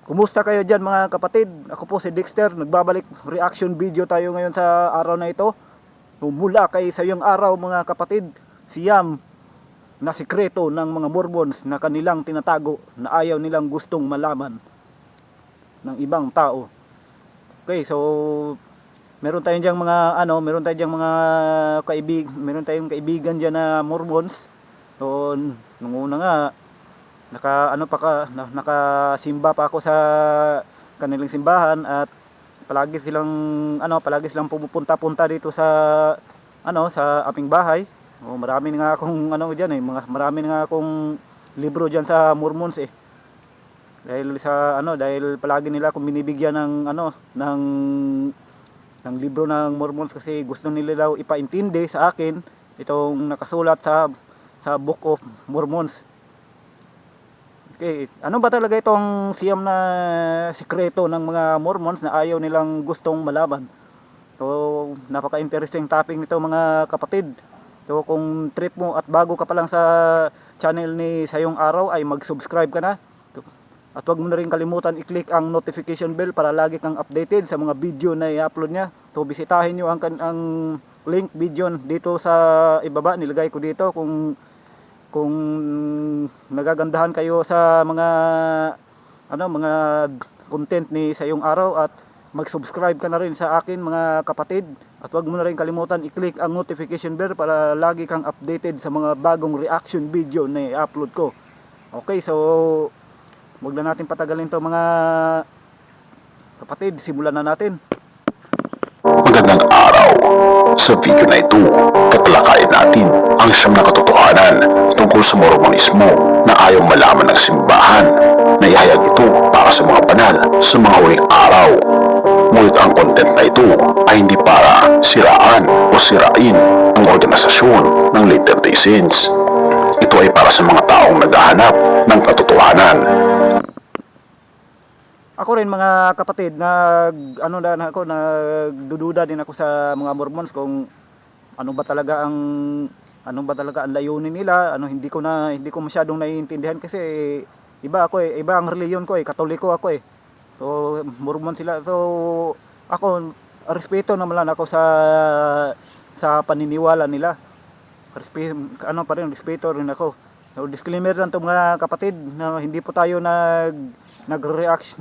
Kumusta kayo dyan mga kapatid? Ako po si Dexter, nagbabalik reaction video tayo ngayon sa araw na ito. Mula kay Sayong Araw mga kapatid, siyam na sikreto ng mga Mormons na kanilang tinatago na ayaw nilang gustong malaman ng ibang tao. Okay, so meron tayong diyang mga meron tayong kaibigan diyan na Mormons. So nung una nga nakasimba pa ako sa kanilang simbahan at palagi silang pumupunta-punta dito sa sa aming bahay. Marami na nga akong marami na nga akong libro diyan sa Mormons eh. Dahil palagi nila akong binibigyan ng libro ng Mormons kasi gusto nila daw ipaintindi sa akin itong nakasulat sa Book of Mormons. Okay, ano ba talaga itong siyam na sikreto ng mga Mormons na ayaw nilang gustong malaman? So, napaka-interesting topic nito mga kapatid. So, kung trip mo at bago ka pa lang sa channel ni Sayong Araw ay mag-subscribe ka na. At huwag mo na rin kalimutan i-click ang notification bell para lagi kang updated sa mga video na i-upload niya. So, bisitahin nyo ang link video dito sa ibaba. Nilagay ko dito kung nagagandahan kayo sa mga content ni Sayong Araw at mag-subscribe ka na rin sa akin mga kapatid at huwag mo na rin kalimutan i-click ang notification bell para lagi kang updated sa mga bagong reaction video na i-upload ko. Okay, so huwag na natin patagalin to mga kapatid, simulan na natin. Magandang araw! Sa video na ito, tatalakayin natin ang siyam na katotohanan tungkol sa Mormonismo na ayaw malaman ng simbahan na ihayag ito para sa mga banal sa mga huling araw. Ngunit ang content na ito ay hindi para siraan o sirain ang organisasyon ng Latter-day Saints. Ito ay para sa mga taong naghahanap ng katotohanan. Ako rin mga kapatid, nagdududa din ako sa mga Mormons kung ano ba talaga ang layunin nila. Hindi ko masyadong naiintindihan kasi iba ang reliyon ko Katoliko ako eh. So Mormon sila. So ako respeto naman lang ako sa paniniwala nila. Respeto rin ako. So disclaimer lang to mga kapatid na hindi po tayo nag-reaction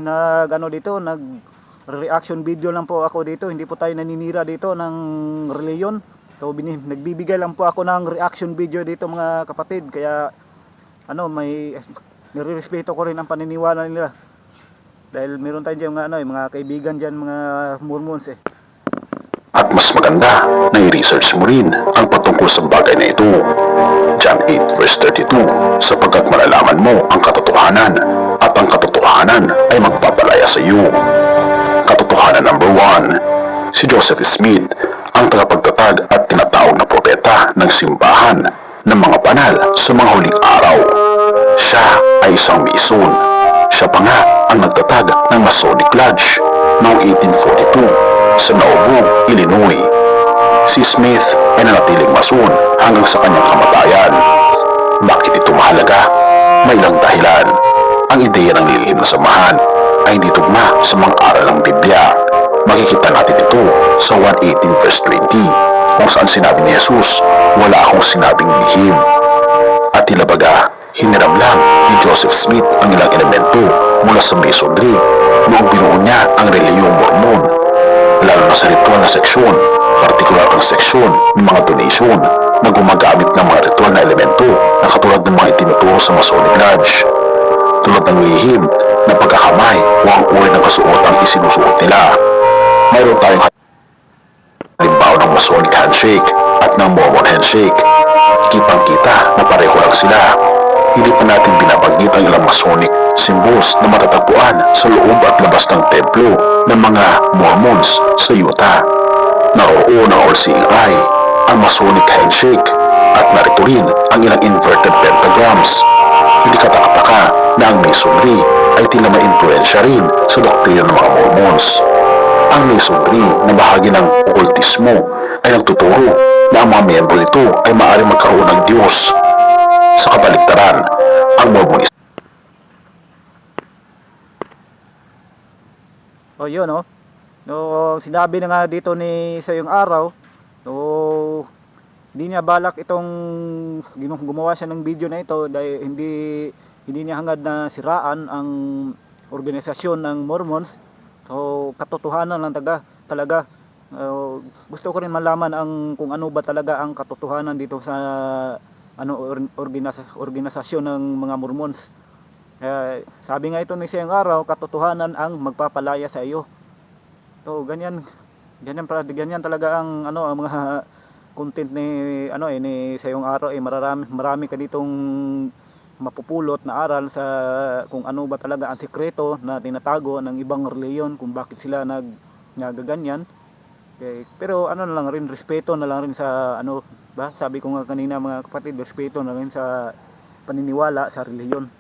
video lang po ako dito. Hindi po tayo naninira dito ng reliyon. So nagbibigay lang po ako ng reaction video dito mga kapatid. Kaya nirerespeto ko rin ang paniniwala nila. Dahil meron tayong mga kaibigan diyan mga Mormons eh. At mas maganda na i-research mo rin ang patungkol sa bagay na ito. John 8 verse 32, sapagkat malalaman mo ang katotohanan at ang katotohanan ay magpapalaya sa iyo. Katotohanan number 1, si Joseph Smith ang tagapagtatag at tinatawag na propeta ng simbahan ng mga banal sa mga huling araw. Siya ay isang Mason. Siya pa nga ang nagtatag ng Masonic Lodge noong 1842 sa Nauvoo, Illinois. Si Smith ay nanatiling Mason hanggang sa kanyang kamatayan. Bakit ito mahalaga? May ilang dahilan. Ang ideya ng lihim na samahan ay hindi tugma sa mga aral ng Biblia. Makikita natin ito sa 1:18 verse 20 kung saan sinabi ni Jesus, wala akong sinabing lihim. At tila baga, hiniram lang ni Joseph Smith ang ilang elemento mula sa Masonry noong binuo niya ang reliyong Mormon, lalo na sa ritual na seksyon, partikular ang seksyon ng mga donation na gumagamit ng mga ritual na elemento na katulad ng mga itinuturo sa Masonic Lodge, tulad ng lihim na pagkakamay o ang uri ng kasuotang isinusuot nila. Mayroon tayong halimbawa ng Masonic handshake at ng Mormon handshake. Kitang-kita na pareho lang sila. Hindi pa natin binabanggit ang ilang Masonic symbols na matatagpuan sa loob at labas ng templo ng mga Mormons sa Utah. Naroroon ang all-seeing eye, ang Masonic handshake, at narito rin ang ilang inverted pentagrams. Hindi katakataka na ang Masonry ay tila ma-influensya rin sa doktrina ng mga Mormons. Ang Masonry na bahagi ng okultismo ay nagtuturo na ang mga miyembro nito ay maaaring magkaroon ng Diyos. Sa kabaligtaran, ang Mormonismo O yun, no? No, sinabi na nga dito ni sa yung araw, no, hindi niya balak itong gumawa siya ng video na ito dahil hindi niya hangad na siraan ang organisasyon ng Mormons. So katotohanan lang talaga. Gusto ko rin malaman kung ano ba talaga ang katotohanan dito sa organisasyon ng mga Mormons. Sabi nga ito ni Sayang Araw, katotohanan ang magpapalaya sa iyo. So ganyan talaga ang ang mga content ni Sayong Araw, marami ka ditong mapupulot na aral sa kung ano ba talaga ang sikreto na tinatago ng ibang reliyon, kung bakit sila nagaganyan. Pero na lang rin, respeto na lang rin sa sabi ko nga kanina mga kapatid, respeto na rin sa paniniwala sa reliyon.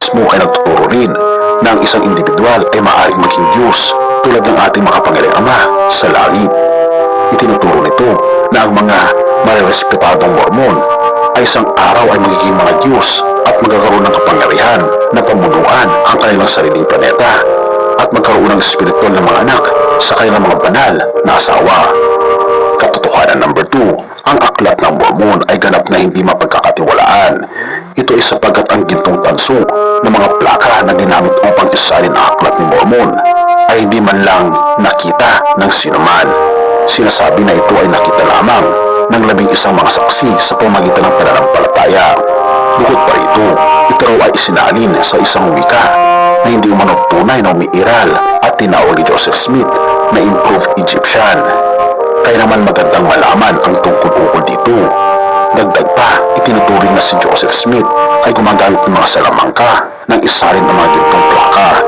Mismo ay nagtuturo rin na ang isang individual ay maaaring maging Diyos tulad ng ating makapangyarihang Ama sa langit. Itinuturo nito na ang mga marerespetadong Mormon ay isang araw ay magiging mga Diyos at magkakaroon ng kapangyarihan na pamunuan ang kanilang sariling planeta at magkaroon ng espiritual na mga anak sa kanilang mga banal na asawa. Katotohanan number 2, ang aklat ng Mormon ay ganap na hindi mapagkakatiwalaan. Ito ay sapagkat ang gintong tanso ng mga plaka na ginamit upang isalin ang aklat ni Mormon ay hindi man lang nakita ng sinuman. Sinasabi na ito ay nakita lamang ng 11 mga saksi sa pamamagitan ng pananampalataya. Bukod pa rito, ito raw ay isinalin sa isang wika na hindi umano tunay na umiiral at tinawag ni Joseph Smith na improved Egyptian. Kaya naman magandang malaman ang tungkol-ukol dito. Dagdag pa, itinuturing na si Joseph Smith ay gumagamit ng mga salamangka nang isalin ang mga gintong plaka.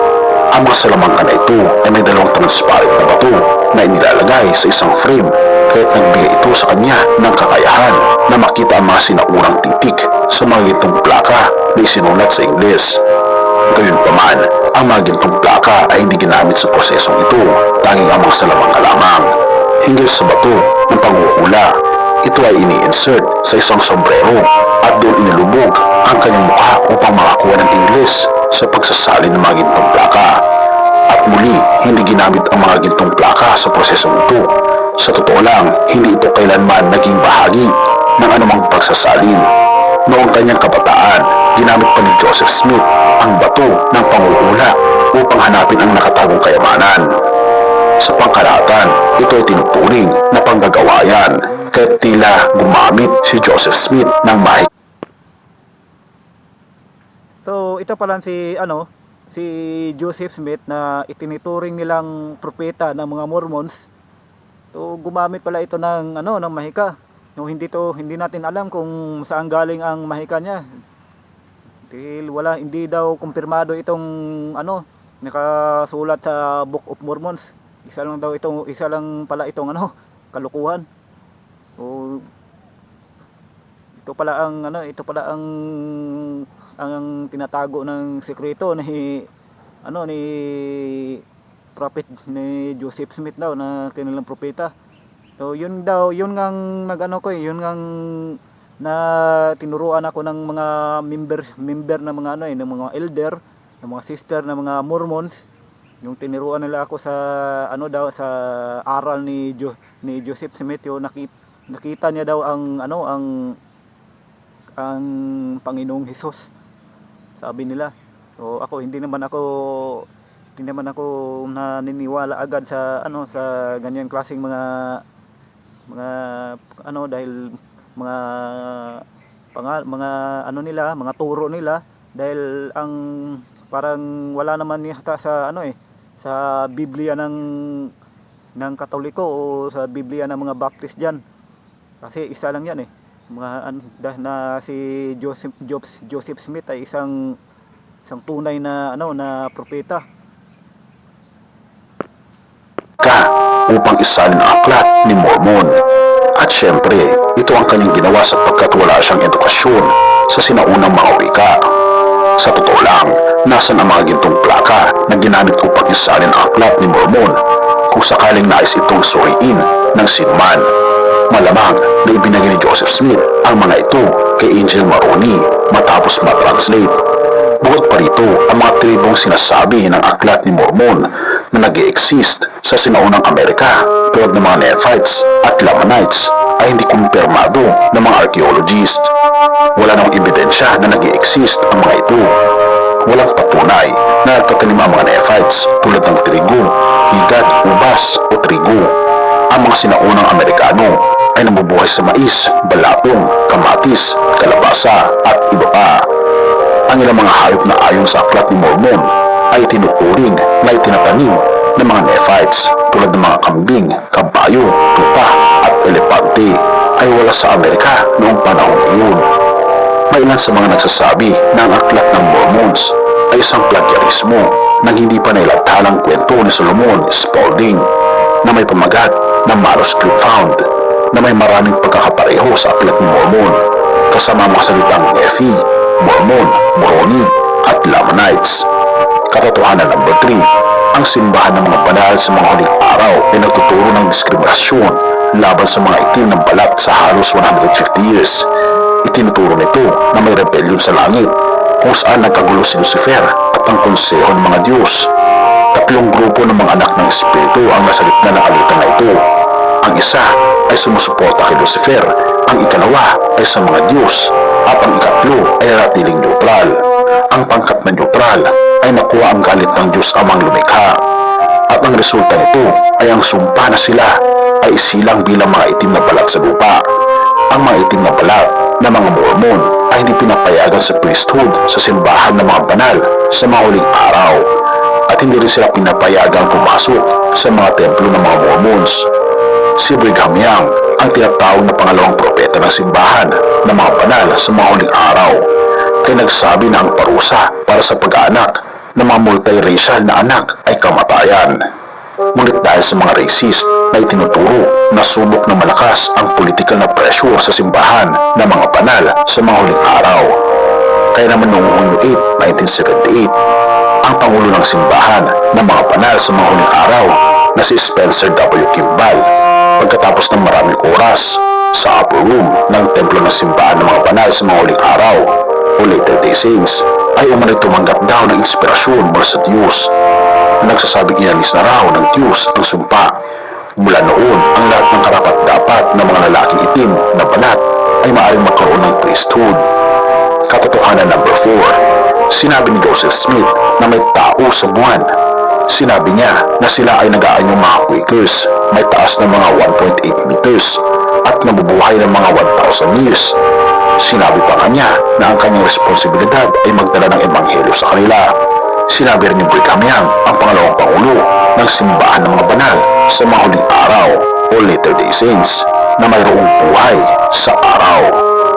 Ang mga salamangka na ito ay may dalawang transparent na bato na inilalagay sa isang frame, kaya't nagbigay ito sa kanya ng kakayahan na makita ang mga sinaunang titik sa mga gintong plaka na isinulat sa Ingles. Gayunpaman, ang mga gintong plaka ay hindi ginamit sa prosesong ito, tanging ang mga salamangka lamang. Hinggil sa bato ng panghuhula, ito ay ini-insert sa isang sombrero at doon inilubog ang kanyang mukha upang makakuha ng Ingles sa pagsasalin ng mga gintong plaka. At muli, hindi ginamit ang mga gintong plaka sa prosesong ito. Sa totoo lang, hindi ito kailanman naging bahagi ng anumang pagsasalin. Noong kanyang kabataan, ginamit pa ni Joseph Smith ang bato ng panghuhula upang hanapin ang nakatagong kayamanan. Sa pangkalahatan, ito ay tinuturing na panggagawayan, kaya't tila gumamit si Joseph Smith ng mahigpit. So ito pala si Joseph Smith na itinuturing nilang propeta ng mga Mormons. So gumamit pala ito ng ng mahika. No, hindi natin alam kung saan galing ang mahika niya. Dahil hindi daw kumpirmado itong nakasulat sa Book of Mormons. Isa lang pala itong kalukuhan. O ito pala ang tinatago ng sekreto ni prophet ni Joseph Smith daw na kanilang propeta. So yun ngang na tinuruan ako ng mga member ng mga ng mga elder, ng mga sister ng mga Mormons. Yung tinuruan nila ako sa sa aral ni Joseph Smith, yung nakita niya daw ang Panginoong Hesus, sabi nila. So ako hindi naman ako naniniwala agad sa sa ganyang klaseng mga dahil mga turo nila, dahil ang parang wala naman yata sa sa Biblia ng Katoliko o sa Biblia ng mga Baptist diyan. Kasi isa lang yan na si Joseph Smith ay isang tunay na na propeta. Upang isalin ang aklat ni Mormon. At syempre, ito ang kanyang ginawa sapagkat wala siyang edukasyon sa sinaunang mga wika. Sa totoo lang, nasan ang mga gintong plaka na ginamit upang isalin ang aklat ni Mormon kung sakaling nais itong suriin ng sinuman? Malamang na ibinigay ni Joseph Smith ang mga ito kay Angel Maroney matapos matranslate. Bukod pa narito ang mga tribong sinasabi ng aklat ni Mormon na nag-e-exist sa sinaunang Amerika tulad ng mga Nephites at Lamanites ay hindi kumpirmado ng mga archaeologist. Wala namang ebidensya na nag-e-exist ang mga ito. Walang patunay na nagtatanim ang mga Nephites tulad ng trigo, higad, ubas o trigo. Ang mga sinaunang Amerikano ay namubuhay sa mais, balatong, kamatis, kalabasa at iba pa. Ang ilang mga hayop na ayon sa aklat ni Mormon ay tinuturing na itinatanim ng mga Nephites tulad ng mga kambing, kabayo, tupa at elepante ay wala sa Amerika noong panahon iyon. May ilan sa mga nagsasabi na ang aklat ng Mormons ay isang plagyarismo ng hindi pa nailathalang kwento ni Solomon Spaulding na may pamagat na manuscript found na may maraming pagkakapareho sa aklat ni Mormon kasama mga salitang Nephi, Mormon, Moroni at Lamanites. Katotohanan number 3, ang simbahan ng mga banal sa mga huling araw ay nagtuturo ng diskriminasyon laban sa mga itim ng balat sa halos 150 years. Itinuturo nito na may rebellion sa langit kung saan nagkagulo si Lucifer at ang konseho ng mga Diyos. Tatlong grupo ng mga anak ng Espiritu ang nasa gitna ng alitan na ito. Ang isa ay sumusuporta kay Lucifer, ang ikalawa ay sa mga Diyos, at ang ikatlo ay nanatiling neutral. Ang pangkat na neutral ay nakuha ang galit ng Diyos amang lumikha. At ang resulta nito ay ang sumpa na sila ay isilang bilang mga itim na balat sa lupa. Ang mga itim na balat na mga Mormon ay hindi pinapayagan sa priesthood sa simbahan ng mga banal sa mga huling araw. At hindi rin sila pinapayagang pumasok sa mga templo ng mga Mormons. Si Brigham Young ang tinatawag na pangalawang propeta ng simbahan ng mga banal sa mga huling araw ay nagsabi na ang parusa para sa pag-aanak ng mga multiracial na anak ay kamatayan. Ngunit dahil sa mga racist na itinuturo na subok na malakas ang political na pressure sa simbahan ng mga banal sa mga huling araw. Kaya naman noong Hunyo 8, 1978, ang Pangulo ng Simbahan ng mga banal sa mga huling araw na si Spencer W. Kimball, pagkatapos ng maraming oras sa upper room ng templo ng simbahan ng mga banal sa mga huling araw o Latter-day Saints, ay umano'y tumanggap daw ng inspirasyon mula sa Diyos na nagsasabing inalis na raw ng Diyos ang sumpa. Mula noon, ang lahat ng karapat-dapat ng mga lalaking itim na balat ay maaaring magkaroon ng priesthood. Katotohanan number 4, sinabi ni Joseph Smith na may tao sa buwan. Sinabi niya na sila ay nag-aanyong mga Quakers, may taas ng mga 1.8 meters at nabubuhay ng mga 1,000 years. Sinabi pa nga niya na ang kanyang responsibilidad ay magdala ng ebanghelyo sa kanila. Sinabi rin ni Brigham Young, ang pangalawang pangulo ng simbahan ng mga banal sa mga huling araw o Latter-day Saints, na mayroong buhay sa araw.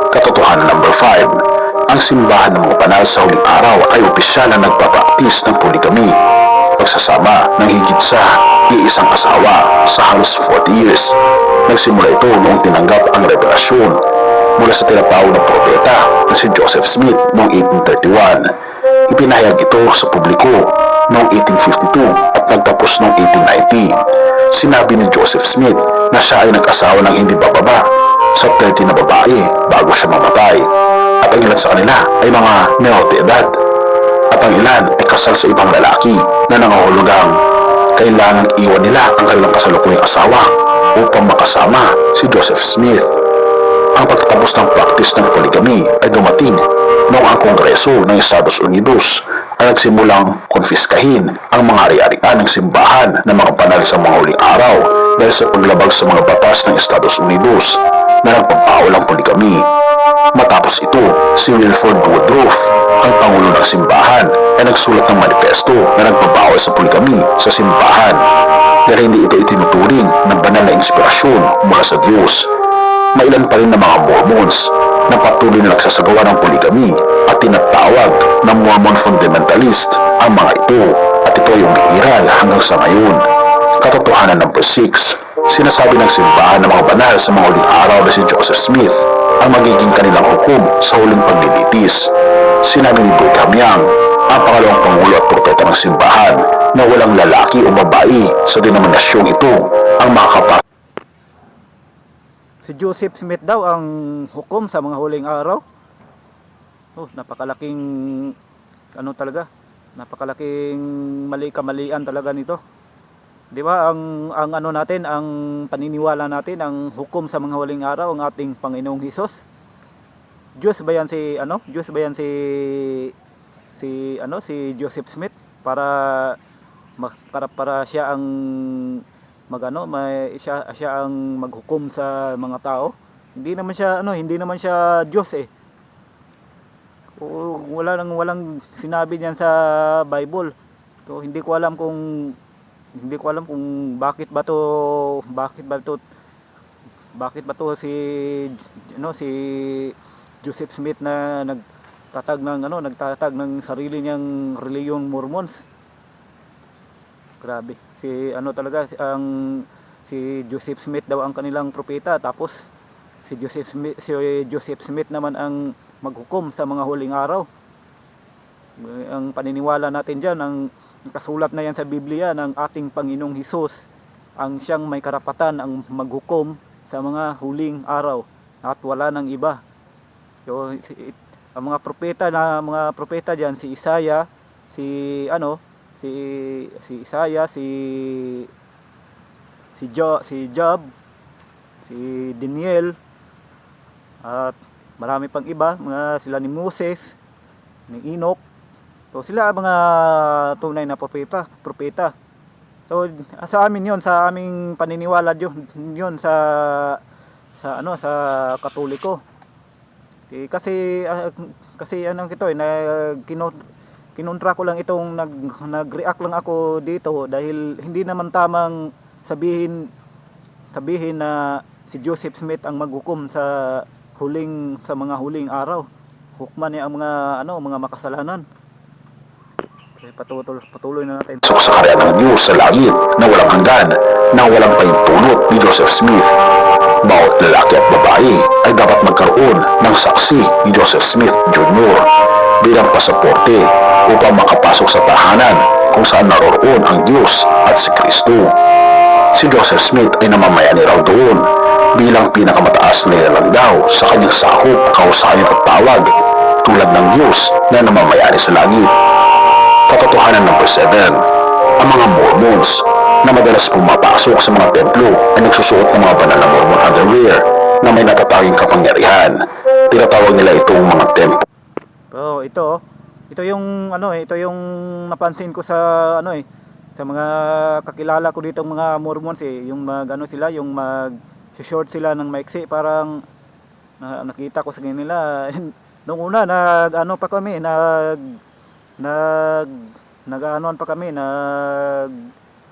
Katotohanan number 5, ang simbahan ng mga banal sa huling araw ay opisyal na nagpapraktis ng polygamy, pagsasama ng higit sa iisang asawa sa halos 40 years. Nagsimula ito noong tinanggap ang revelasyon mula sa tinatawag na propeta na si Joseph Smith noong 1831. Ipinahayag ito sa publiko noong 1852 at nagtapos noong 1890. Sinabi ni Joseph Smith na siya ay nag-asawa ng hindi bababa sa 30 na babae bago siya mamatay, at ang ilan sa kanila ay mga menor de edad, at ang ilan ay kasal sa ibang lalaki na nangahulugang kailangang iwan nila ang kanilang kasalukuyang asawa upang makasama si Joseph Smith. Ang pagtatapos ng practice ng polygamy ay dumating noong ang Kongreso ng Estados Unidos ay nagsimulang konfiskahin ang mga ari-arian ng simbahan ng mga banal sa mga huling araw dahil sa paglabag sa mga batas ng Estados Unidos na nagpapawal ang polygamy. Matapos ito, si Wilford Woodruff, ang pangulo ng simbahan, ay nagsulat ng manifesto na nagpapawal sa polygamy sa simbahan dahil hindi ito itinuturing ng banal na inspirasyon mula sa Diyos. Mailan pa rin ng mga Mormons na patuloy na nagsasagawa ng polygamy at tinatawag ng Mormon fundamentalist ang mga ito, at ito ay umiiral hanggang sa ngayon. Katotohanan number 6, sinasabi ng simbahan ng mga banal sa mga huling araw na si Joseph Smith ang magiging kanilang hukom sa huling paglilitis. Sinabi ni Brigham Young, ang pangalawang pangulo at propeta ng simbahan, na walang lalaki o babae sa denominasyong ito ang makakapasok. Si Joseph Smith daw ang hukom sa mga huling araw. Oh, napakalaking ano talaga, napakalaking kamalian talaga nito. 'Di ba? Ang ano natin, ang paniniwala natin, ang hukom sa mga huling araw, ang ating Panginoong Hesus. Diyos ba yan si ano? Diyos ba yan si Joseph Smith para para siya ang siya ang maghukom sa mga tao? Hindi naman siya Diyos eh. Walang sinabi niyan sa Bible. So hindi ko alam kung bakit ba to si Joseph Smith na nagtatag ng sarili niyang reliyong Mormons. Grabe. Si Joseph Smith daw ang kanilang propeta, tapos si Joseph Smith naman ang maghukom sa mga huling araw. Ang paniniwala natin diyan, ang kasulat na yan sa Biblia, ng ating Panginoong Hesus ang siyang may karapatan ang maghukom sa mga huling araw at wala nang iba. So, ang mga propeta diyan, si Isaiah, si Isaiah, si Job, si Daniel, at marami pang iba, sila ni Moses, ni Enoch. So sila ang mga tunay na propeta. So sa amin 'yon, sa aming paniniwala 'yon sa Katoliko. Kasi kinontra ko lang itong nag-react lang ako dito dahil hindi naman tamang sabihin na si Joseph Smith ang maghukom sa mga huling araw. Hukman niya ang mga makasalanan. Okay, patuloy na natin. Sa karya ng Diyos sa langit na walang hanggan, na walang pahintulot ni Joseph Smith. Bawat lalaki at babae ay dapat magkaroon ng saksi ni Joseph Smith Jr. bilang pasaporte upang makapasok sa tahanan kung saan naroroon ang Diyos at si Kristo. Si Joseph Smith ay namamayani raw doon bilang pinakamataas na nilalang daw sa kanyang sahop, kahusayan at tawag, tulad ng Diyos na namamayani sa langit. Katotohanan number 7, ang mga Mormons na madalas pumapasok sa mga templo ay nagsusuot ng mga banal na Mormon underwear na may natatanging kapangyarihan. Tinatawag nila itong mga templo. So ito yung napansin ko sa sa mga kakilala ko dito, mga Mormons yung mag-short sila ng maiksi, parang nakita ko sa kanila nung una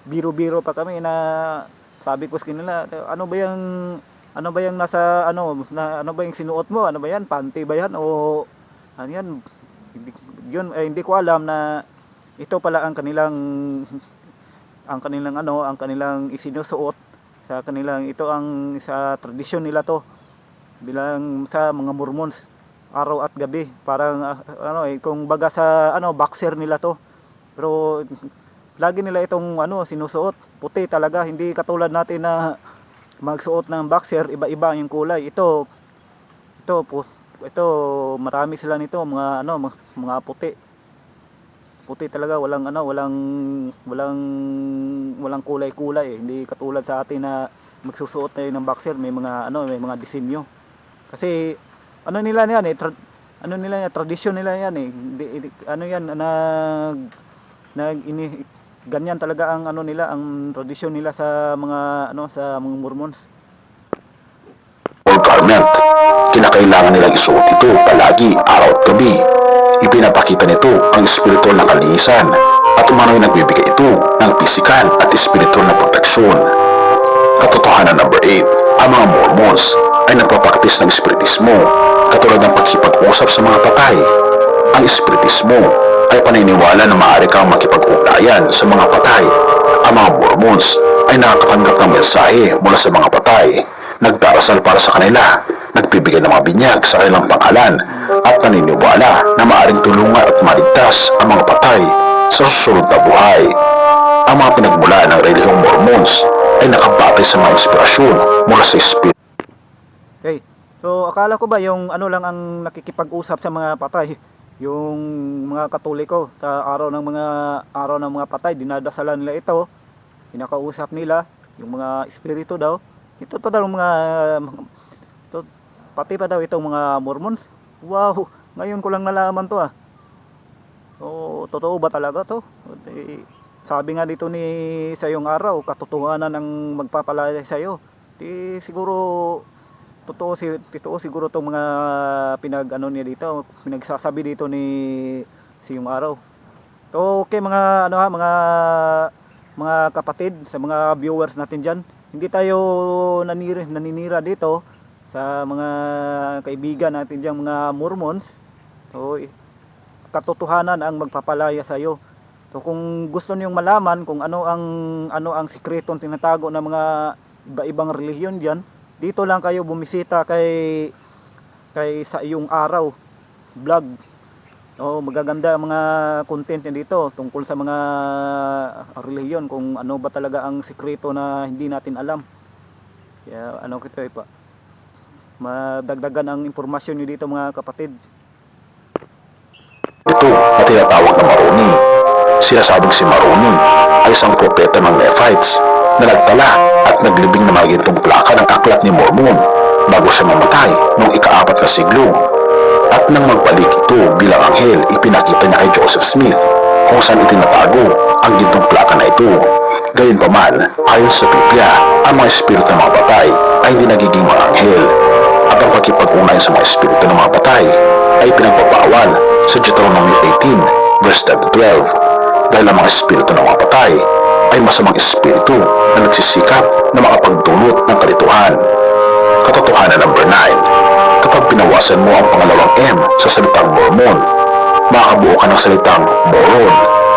biro-biro pa kami na sabi ko sa kanila, ano ba yung nasa ano ba yung sinuot mo, ano ba yan, panty ba yan o ano yan, hindi ko alam na ito pala ang kanilang isinusuot sa kanilang, ito ang sa tradisyon nila to bilang sa mga Mormons, araw at gabi, parang kung baga sa boxer nila to, pero lagi nila itong sinusuot, puti talaga, hindi katulad natin na magsuot ng boxer, iba-iba yung kulay. Ito marami sila nito, mga puti talaga, walang kulay-kulay. Hindi katulad sa atin na magsusuot tayo ng boxer, may mga disenyo. Kasi tradisyon nila yan ganyan talaga ang ang tradisyon nila sa mga Mormons. Or garment, kinakailangan nilang isuot ito palagi, araw at gabi. Ipinapakita nito ang espiritual na kalinisan at umano'y nagbibigay ito ng pisikal at espiritual na proteksyon. Katotohanan number 8, ang mga Mormons ay nagpapraktis ng espiritismo, katulad ng pagkipag-usap sa mga patay. Ang espiritismo ay paniniwala na maaari kang makipag-ugnayan sa mga patay. Ang mga Mormons ay nakakatanggap ng mensahe mula sa mga patay, nagdarasal para sa kanila, nagbibigay ng mga binyag sa kanilang pangalan, at naniniwala na maaaring tulungan at maligtas ang mga patay sa susunod na buhay. Ang mga pinagmulan ng relihiyong Mormons ay nakabatay sa mga inspirasyon mula sa Espiritu. Okay. So akala ko ba yung lang ang nakikipag-usap sa mga patay, yung mga Katoliko sa araw ng mga patay, dinadasalan nila ito, kinakausap nila yung mga espiritu daw. Ito pa daw mga to, pati pa daw itong mga Mormons. Wow, ngayon ko lang nalaman to ah. So, totoo ba talaga to? Sabi nga dito ni Sayong Araw, katotohanan ang magpapalaya sa iyo. Siguro totoo siguro tong mga pinag-ano niya dito, pinagsasabi dito ni Sayong Araw. So, okay mga mga kapatid, sa mga viewers natin diyan, hindi tayo naninira dito sa mga kaibigan natin diyan mga Mormons. So, katotohanan ang magpapalaya sa iyo. So kung gusto niyong malaman kung ano ang sikretong tinatago ng mga iba-ibang relihiyon diyan, dito lang kayo bumisita kay Sa Iyong Araw vlog. Oh, magaganda ang mga content niya dito tungkol sa mga relihiyon, kung ano ba talaga ang sikreto na hindi natin alam. Kaya kito pa madagdagan ang impormasyon niyo dito mga kapatid. Ito na tinatawag na Maroni. Sinasabing si Maroni ay isang propeta ng Nephites na nagtala at naglibing na mga gintong plaka ng aklat ni Mormon bago siya mamatay noong ika-4 na siglo. At nang magbalik ito bilang anghel, ipinakita niya kay Joseph Smith kung saan itinatago ang gintong plaka na ito. Gayunpaman, ayon sa Biblia, ang mga espiritu ng mga patay ay hindi nagiging mga anghel, at ang pagkipag-ugnayan sa mga espiritu ng mga patay ay pinagbabawal sa Deuteronomy 18 verse 12, dahil ang mga espiritu ng mga patay ay masamang espiritu na nagsisikap na makapagdulot ng kalituhan. Katotohanan number 9. Kapag pinawasan mo ang pangalawang M sa salitang Mormon, makabuo ka ng salitang Moron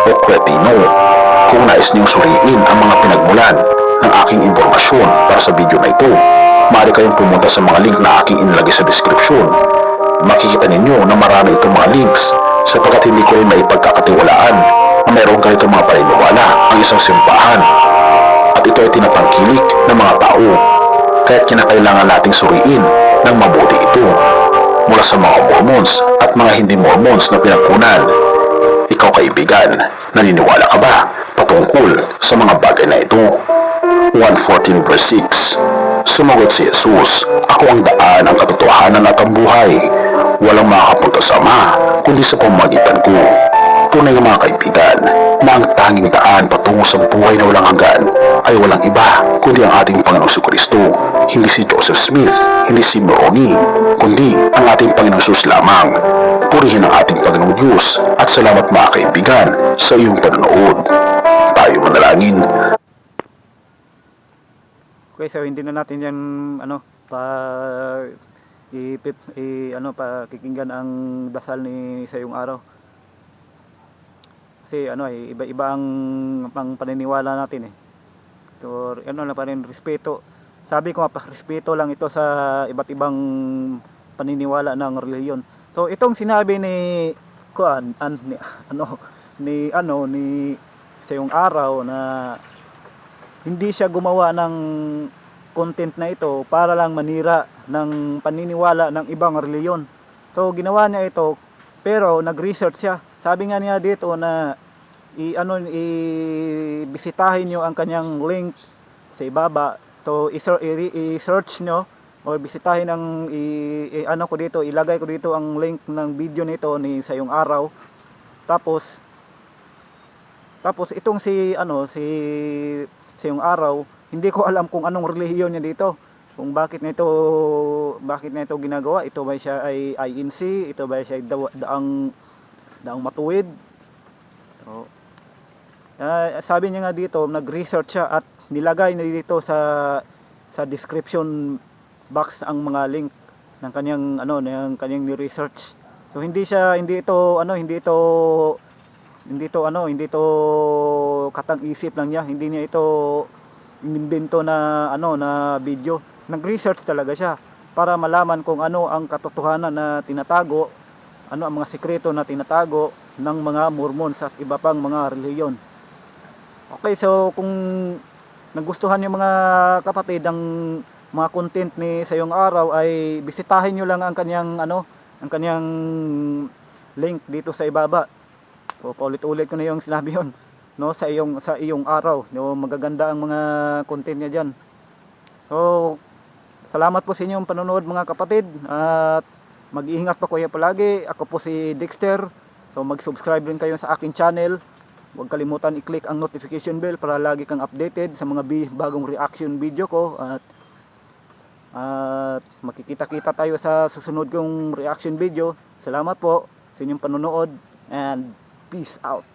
o Cretino. Kung nais niyong suriin ang mga pinagmulan ng aking impormasyon para sa video na ito, maaari kayong pumunta sa mga link na aking inilagay sa description. Makikita ninyo na marami itong mga links, sapagkat hindi ko rin maipagkakatiwalaan na mayroon ganitong mga paniniwala ang isang simbahan, at ito ay tinatangkilik ng mga tao, kaya't kinakailangan nating suriin ng mabuti ito mula sa mga Mormons at mga hindi Mormons na pinagkunan. Ikaw kaibigan, naniniwala ka ba patungkol sa mga bagay na ito? 1:14 verse 6. Sumagot si Jesus, "Ako ang daan, ang katotohanan at ang buhay. Walang makakapunta sa Ama kundi sa pamamagitan ko." Tunay nga mga kaibigan, na ang tanging daan patungo sa buhay na walang hanggan ay walang iba kundi ang ating Panginoong Jesucristo. Hindi si Joseph Smith, hindi si Moroni, kundi ang ating Panginoong Jesus lamang. Purihin ang ating Panginoong Diyos, at salamat mga kaibigan sa iyong panonood. Tayo manalangin. Okay, so hindi na natin yan pakikinggan ang dasal ni Sayong Araw. Kasi iba-iba ang paniniwala natin eh. So na pa rin, respeto. Sabi ko respeto lang ito sa iba't ibang paniniwala ng relihiyon. So itong sinabi ni Sayong Araw na hindi siya gumawa ng content na ito para lang manira ng paniniwala ng ibang reliyon. So ginawa niya ito, pero nag-research siya. Sabi nga niya dito na bisitahin niyo ang kanyang link sa ibaba. So i-search niyo o bisitahin ang ilagay ko dito ang link ng video nito ni Sayong Araw. Tapos itong si Sayong Araw, hindi ko alam kung anong relihiyon niya dito. Kung bakit na ito ginagawa. Ito ba siya ay INC? Ito ba siya daang matuwid? So, sabi niya nga dito, nag-research siya at nilagay na dito sa description box ang mga link ng kanyang ni-research. So hindi ito katang-isip lang niya. Hindi niya ito inimbento na video. Nag-research talaga siya para malaman kung ano ang katotohanan na tinatago, ano ang mga sikreto na tinatago ng mga Mormons at iba pang mga relihiyon. Okay, so kung nagustuhan niyo mga kapatid ang mga content ni Sayong Araw, ay bisitahin niyo lang ang kanyang link dito sa ibaba. So paulit-ulit ko na yung sinabi yon, no, sa iyong araw, no, magaganda ang mga content niya diyan. So salamat po sa inyong panonood mga kapatid, at mag-iingat po kayo palagi. Ako po si Dexter. So mag-subscribe din kayo sa aking channel. Huwag kalimutan i-click ang notification bell para lagi kang updated sa mga bagong reaction video ko, at makikita-kita tayo sa susunod kong reaction video. Salamat po sa inyong panonood, and peace out.